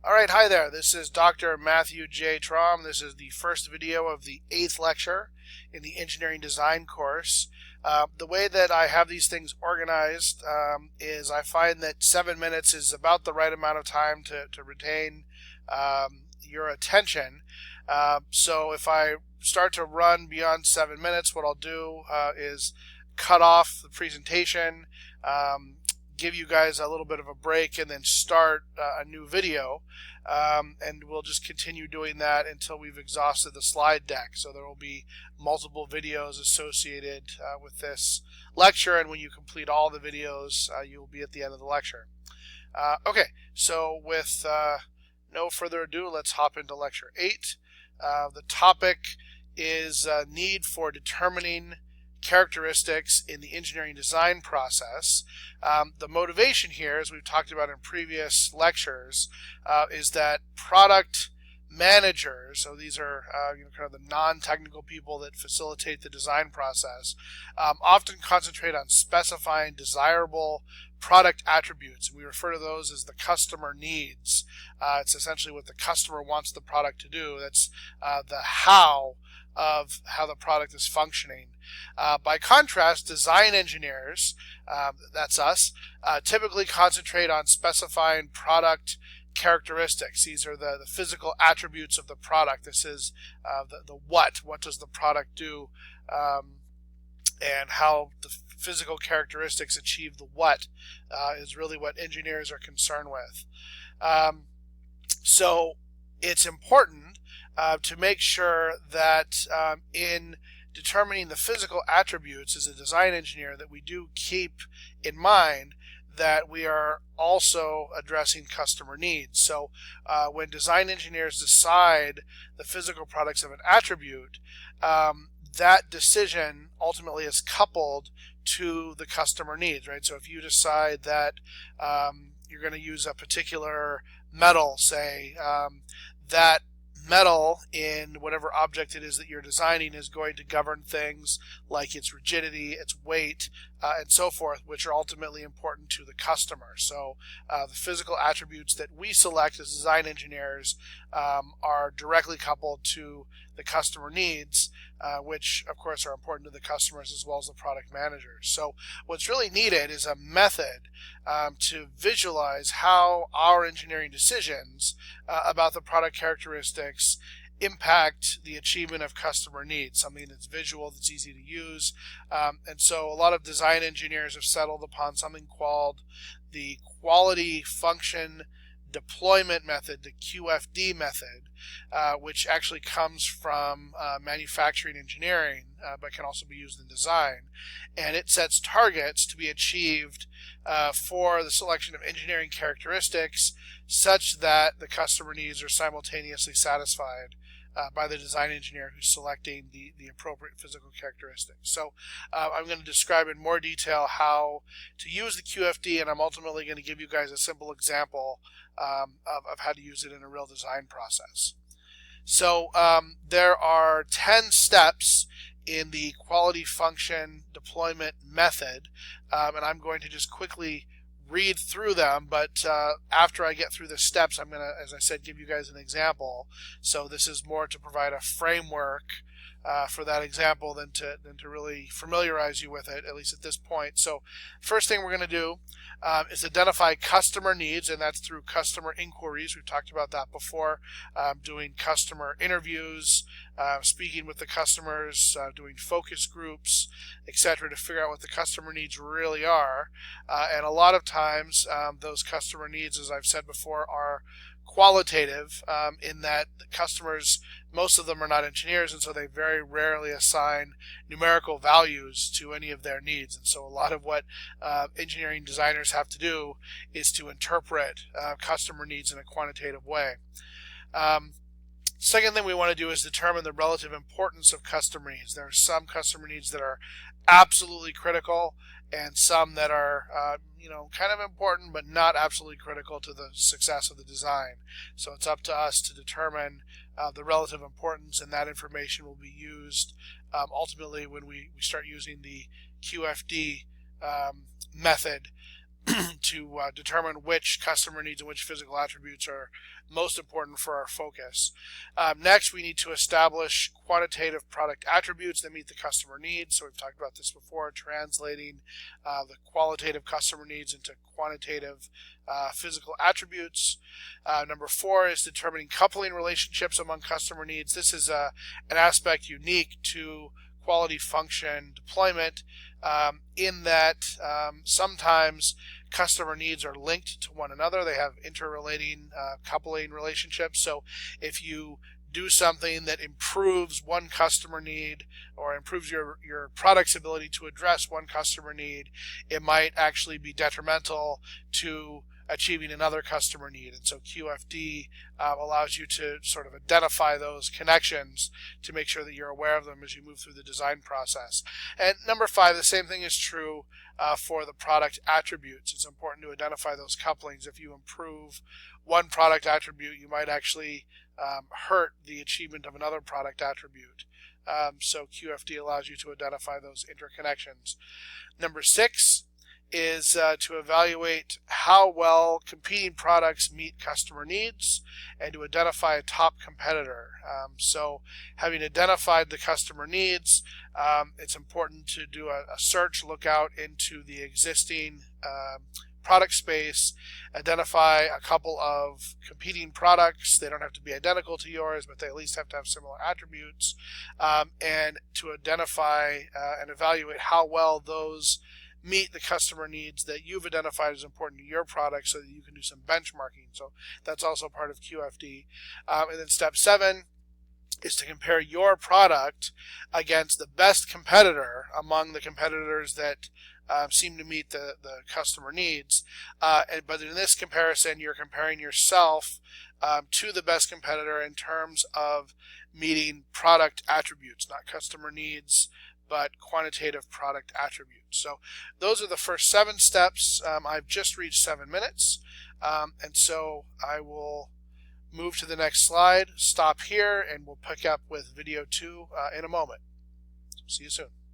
Alright, hi there. This is Dr. Matthew J. Traum. This is the first video of the 8th lecture in the engineering design course. The way that I have these things organized is I find that 7 minutes is about the right amount of time to retain your attention. So if I start to run beyond 7 minutes, what I'll do is cut off the presentation, give you guys a little bit of a break, and then start a new video, and we'll just continue doing that until we've exhausted the slide deck. So there will be multiple videos associated with this lecture, and when you complete all the videos, you will be at the end of the lecture. Okay, so with no further ado, let's hop into lecture 8. The topic is need for determining characteristics in the engineering design process. The motivation here, as we've talked about in previous lectures, is that product managers, so these are kind of the non-technical people that facilitate the design process, often concentrate on specifying desirable product attributes. We refer to those as the customer needs. It's essentially what the customer wants the product to do. That's the how of how the product is functioning. By contrast, design engineers, that's us, typically concentrate on specifying product characteristics. These are the physical attributes of the product. This is the what does the product do, and how the physical characteristics achieve the what is really what engineers are concerned with. So it's important to make sure that in determining the physical attributes as a design engineer that we do keep in mind that we are also addressing customer needs. So when design engineers decide the physical products of an attribute, that decision ultimately is coupled to the customer needs, right? So if you decide that you're going to use a particular metal, say, that metal in whatever object it is that you're designing is going to govern things like its rigidity, its weight, and so forth, which are ultimately important to the customer. So the physical attributes that we select as design engineers are directly coupled to the customer needs, which of course are important to the customers as well as the product managers. So what's really needed is a method to visualize how our engineering decisions about the product characteristics impact the achievement of customer needs, something that's visual, that's easy to use. And so a lot of design engineers have settled upon something called the quality function deployment method, the QFD method, which actually comes from manufacturing engineering, but can also be used in design. And it sets targets to be achieved for the selection of engineering characteristics such that the customer needs are simultaneously satisfied by the design engineer who's selecting the appropriate physical characteristics. So I'm going to describe in more detail how to use the QFD, and I'm ultimately going to give you guys a simple example of how to use it in a real design process. So there are 10 steps in the quality function deployment method, and I'm going to just quickly read through them, but after I get through the steps, I'm going to, as I said, give you guys an example. So this is more to provide a framework for that example than to really familiarize you with it, at least at this point. So first thing we're going to do is identify customer needs, and that's through customer inquiries. We've talked about that before, doing customer interviews, speaking with the customers, doing focus groups, etc., to figure out what the customer needs really are. And a lot of times those customer needs, as I've said before, are qualitative, in that the customers, most of them are not engineers, and so they very rarely assign numerical values to any of their needs. And so a lot of what engineering designers have to do is to interpret customer needs in a quantitative way. Second thing we want to do is determine the relative importance of customer needs. There are some customer needs that are absolutely critical, and some that are kind of important but not absolutely critical to the success of the design. So it's up to us to determine the relative importance, and that information will be used ultimately when we start using the QFD method. to determine which customer needs and which physical attributes are most important for our focus. Next, we need to establish quantitative product attributes that meet the customer needs. So we've talked about this before, translating the qualitative customer needs into quantitative physical attributes. Number 4 is determining coupling relationships among customer needs. This is an aspect unique to quality function deployment, in that sometimes customer needs are linked to one another. They have interrelating coupling relationships. So if you do something that improves one customer need or improves your product's ability to address one customer need, it might actually be detrimental to achieving another customer need. And so QFD allows you to sort of identify those connections to make sure that you're aware of them as you move through the design process. And number 5, the same thing is true for the product attributes. It's important to identify those couplings. If you improve one product attribute, you might actually hurt the achievement of another product attribute. So QFD allows you to identify those interconnections. Number 6 is to evaluate how well competing products meet customer needs and to identify a top competitor. So having identified the customer needs, it's important to do a search, look out into the existing product space, identify a couple of competing products. They don't have to be identical to yours, but they at least have to have similar attributes, and to identify and evaluate how well those meet the customer needs that you've identified as important to your product so that you can do some benchmarking. So that's also part of QFD. And then step 7 is to compare your product against the best competitor among the competitors that seem to meet the customer needs. But in this comparison, you're comparing yourself to the best competitor in terms of meeting product attributes, not customer needs, but quantitative product attributes. So those are the first 7 steps. I've just reached 7 minutes, and so I will move to the next slide, stop here, and we'll pick up with video 2 in a moment. See you soon.